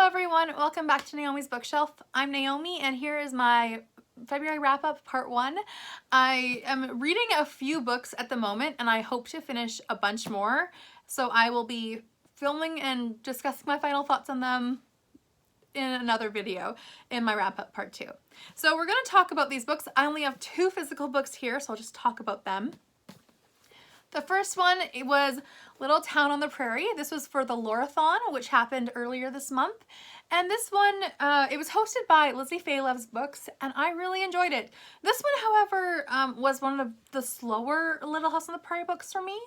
everyone, welcome back to Naomi's Bookshelf. I'm Naomi and here is my February wrap-up part 1. I am reading a few books at the moment and I hope to finish a bunch more. So I will be filming and discussing my final thoughts on them in another video in my wrap-up part 2. So we're going to talk about these books. I only have 2 physical books here, so I'll just talk about them. The first one, it was Little Town on the Prairie. This was for the Laurathon, which happened earlier this month. And this one, it was hosted by Lizzie Fay Loves Books, and I really enjoyed it. This one, however, was one of the slower Little House on the Prairie books for me.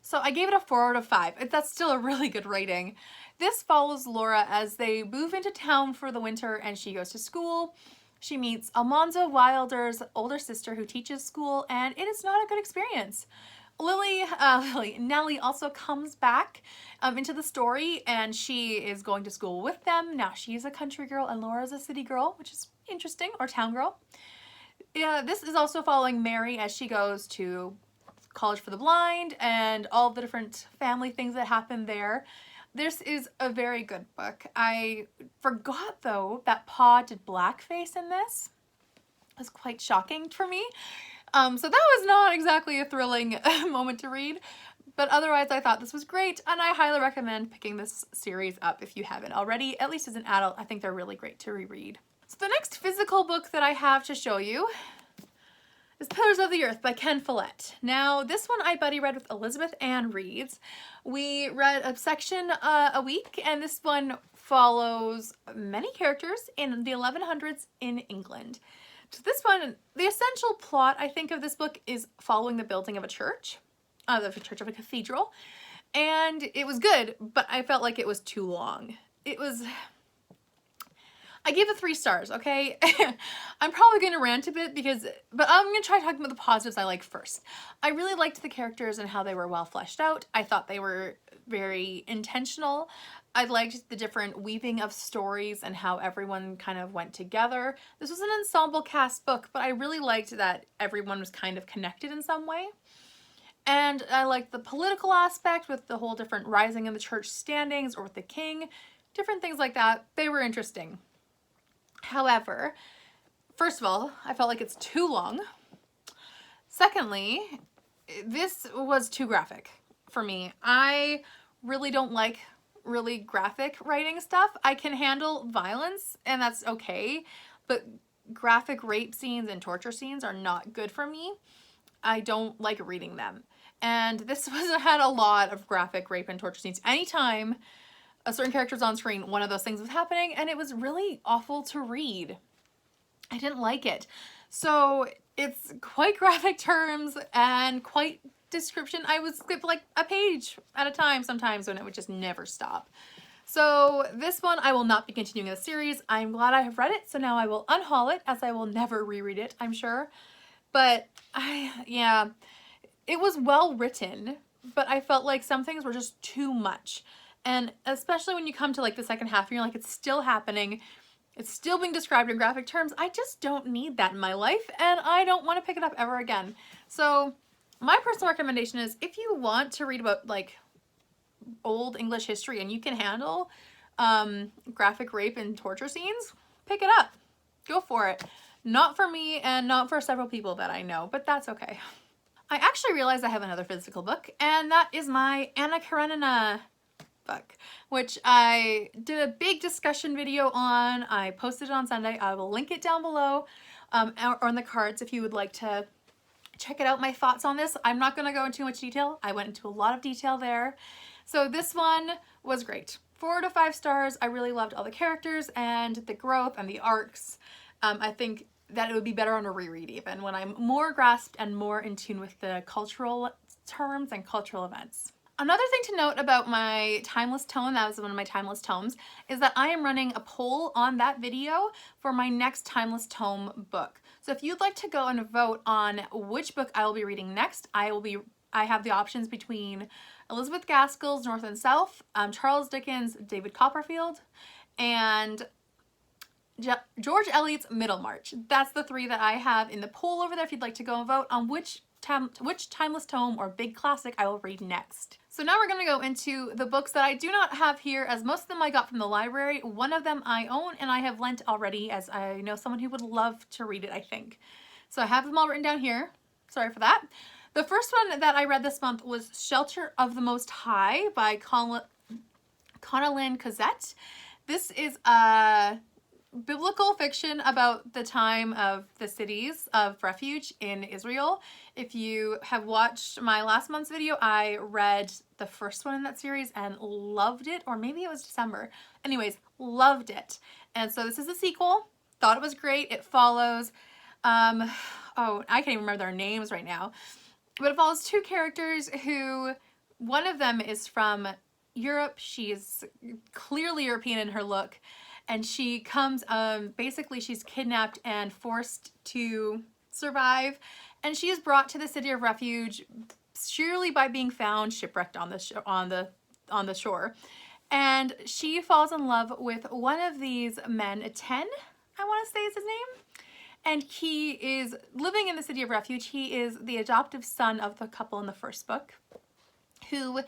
So I gave it a 4 out of 5. That's still a really good rating. This follows Laura as they move into town for the winter and she goes to school. She meets Almanzo Wilder's older sister who teaches school, and it is not a good experience. Nellie also comes back into the story and she is going to school with them. Now she's a country girl and Laura's a city girl, which is interesting, or town girl. Yeah, this is also following Mary as she goes to College for the Blind and all the different family things that happen there. This is a very good book. I forgot though that Pa did blackface in this. It was quite shocking for me. So that was not exactly a thrilling moment to read, but otherwise I thought this was great and I highly recommend picking this series up if you haven't already. At least as an adult, I think they're really great to reread. So the next physical book that I have to show you is Pillars of the Earth by Ken Follett. Now this one I buddy read with Elizabeth Ann Reeds. We read a section a week, and this one follows many characters in the 1100s in England. So this one, the essential plot, I think, of this book is following the building of a church, of a cathedral, and it was good, but I felt like it was too long. I gave it 3 stars, okay? I'm probably going to rant a bit but I'm going to try talking about the positives I like first. I really liked the characters and how they were well fleshed out. I thought they were very intentional. I liked the different weaving of stories and how everyone kind of went together. This was an ensemble cast book, but I really liked that everyone was kind of connected in some way. And I liked the political aspect with the whole different rising in the church standings or with the king, different things like that. They were interesting. However, first of all, I felt like it's too long. Secondly, this was too graphic for me. I really don't like really graphic writing stuff. I can handle violence and that's okay, but graphic rape scenes and torture scenes are not good for me. I don't like reading them. And this had a lot of graphic rape and torture scenes. Anytime a certain character was on screen, one of those things was happening, and it was really awful to read. I didn't like it. So it's quite graphic terms and quite description. I would skip like a page at a time sometimes when it would just never stop. So this one I will not be continuing the series. I'm glad I have read it, so now I will unhaul it, as I will never reread it, I'm sure. But yeah, it was well written, but I felt like some things were just too much. And especially when you come to like the second half, you're like, it's still happening. It's still being described in graphic terms. I just don't need that in my life, and I don't want to pick it up ever again. So my personal recommendation is, if you want to read about like old English history and you can handle graphic rape and torture scenes, pick it up. Go for it. Not for me and not for several people that I know, but that's okay. I actually realized I have another physical book, and that is my Anna Karenina book, which I did a big discussion video on. I posted it on Sunday. I will link it down below or on the cards if you would like to check it out, my thoughts on this. I'm not going to go into too much detail. I went into a lot of detail there. So this one was great. 4 out of 5 stars. I really loved all the characters and the growth and the arcs. I think that it would be better on a reread even, when I'm more grasped and more in tune with the cultural terms and cultural events. Another thing to note about my timeless tome, that was one of my timeless tomes, is that I am running a poll on that video for my next timeless tome book. So if you'd like to go and vote on which book I will be reading next, I have the options between Elizabeth Gaskell's North and South, Charles Dickens' David Copperfield, and George Eliot's Middlemarch. That's the 3 that I have in the poll over there if you'd like to go and vote on which which timeless tome or big classic I will read next. So now we're going to go into the books that I do not have here, as most of them I got from the library. One of them I own and I have lent already, as I know someone who would love to read it, I think. So I have them all written down here. Sorry for that. The first one that I read this month was Shelter of the Most High by Connellan Cosette. This is a biblical fiction about the time of the cities of refuge in Israel. If you have watched my last month's video, I read the first one in that series and loved it, or maybe it was December. Anyways, loved it. And so this is a sequel. Thought it was great. It follows, oh, I can't even remember their names right now, but it follows two characters who, one of them is from Europe. She's clearly European in her look. And she comes, basically she's kidnapped and forced to survive. And she is brought to the city of refuge surely by being found shipwrecked on the shore. And she falls in love with one of these men, 10, I want to say is his name. And he is living in the city of refuge. He is the adoptive son of the couple in the first book, who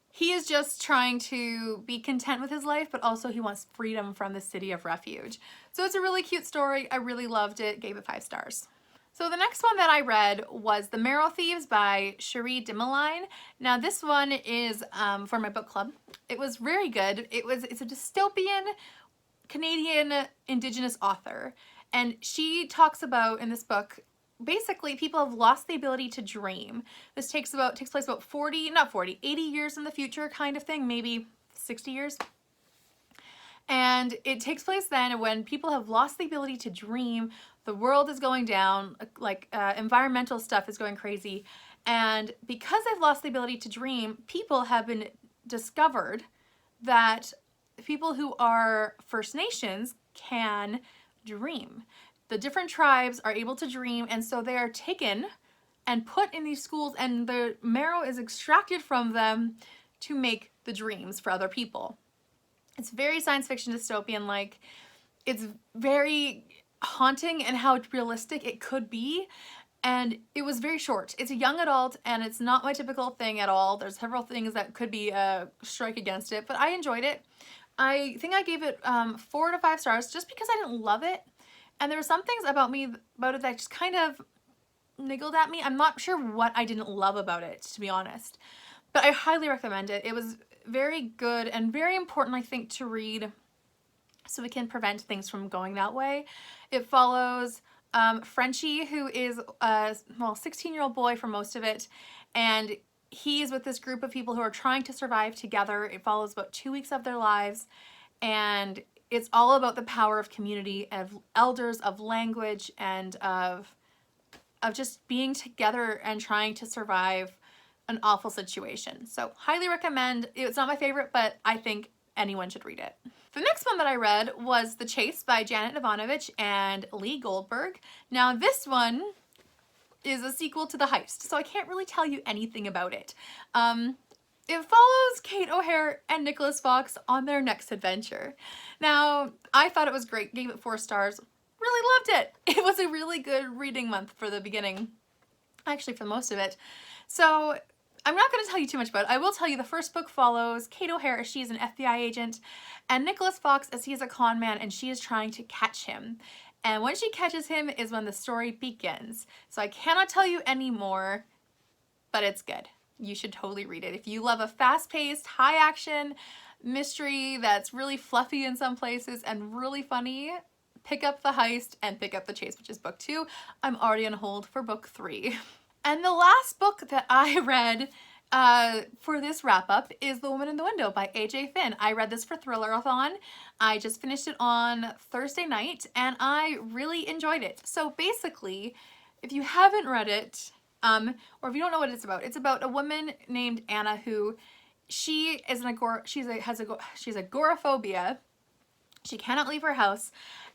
he is just trying to be content with his life, but also he wants freedom from the city of refuge. So it's a really cute story. I really loved it. Gave it 5 stars. So the next one that I read was The Mara Thieves by Cherie Dimaline. Now this one is for my book club. It was very good. It's a dystopian Canadian Indigenous author. And she talks about, in this book, basically people have lost the ability to dream. This takes place about 80 years in the future kind of thing, maybe 60 years. And it takes place then when people have lost the ability to dream. The world is going down, environmental stuff is going crazy. And because they've lost the ability to dream, people have been discovered that people who are First Nations can dream. The different tribes are able to dream, and so they are taken and put in these schools, and the marrow is extracted from them to make the dreams for other people. It's very science fiction dystopian-like. It's very haunting in how realistic it could be, and it was very short. It's a young adult, and it's not my typical thing at all. There's several things that could be a strike against it, but I enjoyed it. I think I gave it 4 to 5 stars just because I didn't love it. And there were some things about it that just kind of niggled at me. I'm not sure what I didn't love about it, to be honest. But I highly recommend it. It was very good and very important, I think, to read so we can prevent things from going that way. It follows Frenchie, who is a 16-year-old boy for most of it. And he's with this group of people who are trying to survive together. It follows about 2 weeks of their lives. And it's all about the power of community, of elders, of language, and of just being together and trying to survive an awful situation. So highly recommend. It's not my favorite, but I think anyone should read it. The next one that I read was The Chase by Janet Ivanovich and Lee Goldberg. Now this one is a sequel to The Heist, so I can't really tell you anything about it. It follows Kate O'Hare and Nicholas Fox on their next adventure. Now, I thought it was great, gave it 4 stars, really loved it. It was a really good reading month for the beginning, actually for most of it. So I'm not going to tell you too much about it. I will tell you the first book follows Kate O'Hare as she's an FBI agent, and Nicholas Fox as he is a con man and she is trying to catch him. And when she catches him is when the story begins. So I cannot tell you any more, but it's good. You should totally read it. If you love a fast-paced, high-action mystery that's really fluffy in some places and really funny, pick up The Heist and pick up The Chase, which is book 2. I'm already on hold for book 3. And the last book that I read for this wrap-up is The Woman in the Window by A.J. Finn. I read this for Thriller-a-thon. I just finished it on Thursday night, and I really enjoyed it. So basically, if you haven't read it, or if you don't know what it's about a woman named Anna who she is she's agoraphobia. She cannot leave her house,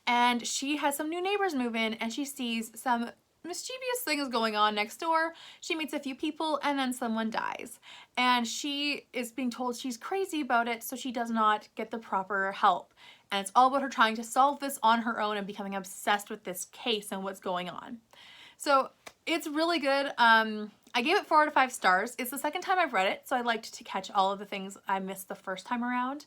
and she has some new neighbors move in, and she sees some mischievous things going on next door. She meets a few people, and then someone dies, and she is being told she's crazy about it, so she does not get the proper help. And it's all about her trying to solve this on her own and becoming obsessed with this case and what's going on. So It's really good. I gave it 4 out of 5 stars. It's the second time I've read it, so I liked to catch all of the things I missed the first time around.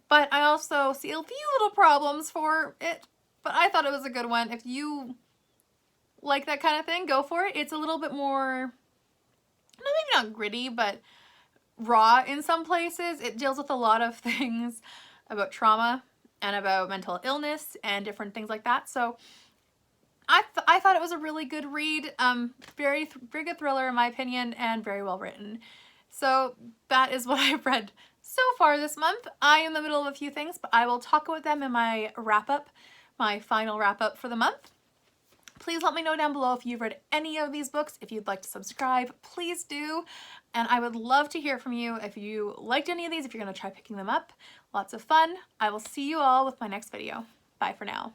But I also see a few little problems for it, but I thought it was a good one. If you like that kind of thing, go for it. It's a little bit more, maybe not gritty, but raw in some places. It deals with a lot of things about trauma and about mental illness and different things like that. So I thought it was a really good read. Very good thriller in my opinion, and very well written. So that is what I've read so far this month. I am in the middle of a few things, but I will talk about them in my wrap-up, my final wrap-up for the month. Please let me know down below if you've read any of these books. If you'd like to subscribe, please do. And I would love to hear from you if you liked any of these, if you're going to try picking them up. Lots of fun. I will see you all with my next video. Bye for now.